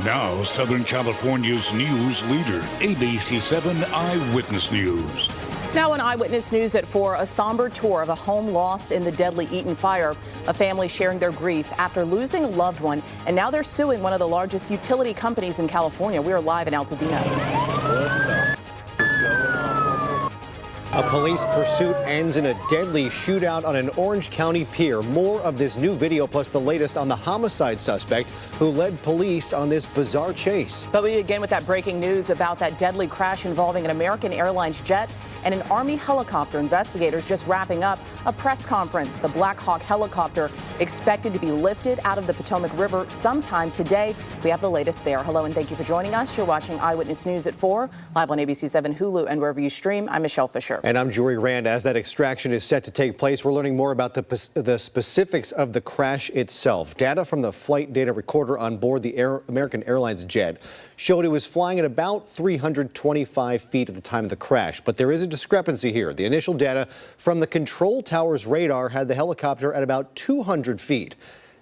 Now, Southern California's news leader, ABC 7 Eyewitness News. Now on Eyewitness News at 4, a somber tour of a home lost in the deadly Eaton fire. A family sharing their grief after losing a loved one, and now they're suing one of the largest utility companies in California. We are live in Altadena. A police pursuit ends in a deadly shootout on an Orange County pier. More of this new video, plus the latest on the homicide suspect who led police on this bizarre chase. But we begin with that breaking news about that deadly crash involving an American Airlines jet and an Army helicopter. Investigators just wrapping up a press conference. The Black Hawk helicopter expected to be lifted out of the Potomac River sometime today. We have the latest there. Hello and thank you for joining us. You're watching Eyewitness News at 4, live on ABC 7 Hulu and wherever you stream. I'm Michelle Fisher. And I'm Jory Rand. As that extraction is set to take place, we're learning more about the specifics of the crash itself. Data from the flight data recorder on board the American Airlines jet showed it was flying at about 325 feet at the time of the crash. But there is a discrepancy here. The initial data from the control tower's radar had the helicopter at about 200 feet.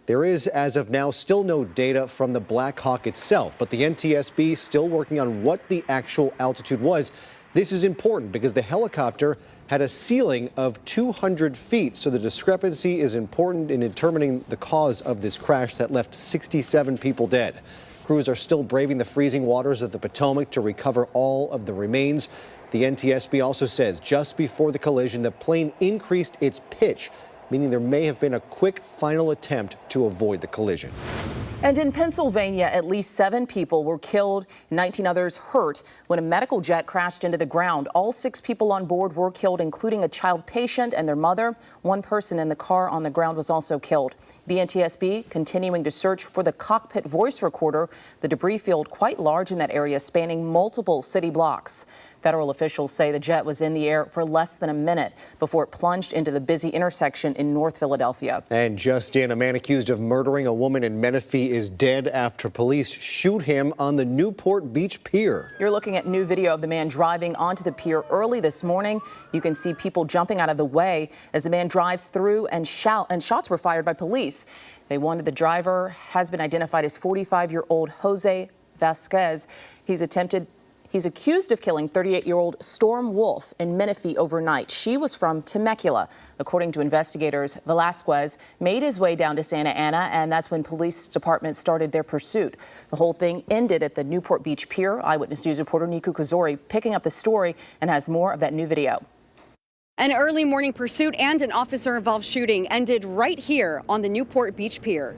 There is, as of now, still no data from the Black Hawk itself, but the NTSB still working on what the actual altitude was. This is important because the helicopter had a ceiling of 200 feet, so the discrepancy is important in determining the cause of this crash that left 67 people dead. Crews are still braving the freezing waters of the Potomac to recover all of the remains. The NTSB also says just before the collision, the plane increased its pitch, meaning there may have been a quick final attempt to avoid the collision. And in Pennsylvania, at least 7 people were killed, 19 others hurt when a medical jet crashed into the ground. All 6 people on board were killed, including a child patient and their mother. One person in the car on the ground was also killed. The NTSB continuing to search for the cockpit voice recorder, the debris field quite large in that area, spanning multiple city blocks. Federal officials say the jet was in the air for less than a minute before it plunged into the busy intersection in North Philadelphia. And just in, a man accused of murdering a woman in Menifee is dead after police shoot him on the Newport Beach Pier. You're looking at new video of the man driving onto the pier early this morning. You can see people jumping out of the way as the man drives through, and shots were fired by police. They wanted the driver has been identified as 45-year-old Jose Vasquez. He's accused of killing 38-year-old Storm Wolf in Menifee overnight. She was from Temecula. According to investigators, Velasquez made his way down to Santa Ana, and that's when police department started their pursuit. The whole thing ended at the Newport Beach Pier. Eyewitness News reporter Niku Kazori picking up the story and has more of that new video. An early morning pursuit and an officer-involved shooting ended right here on the Newport Beach Pier.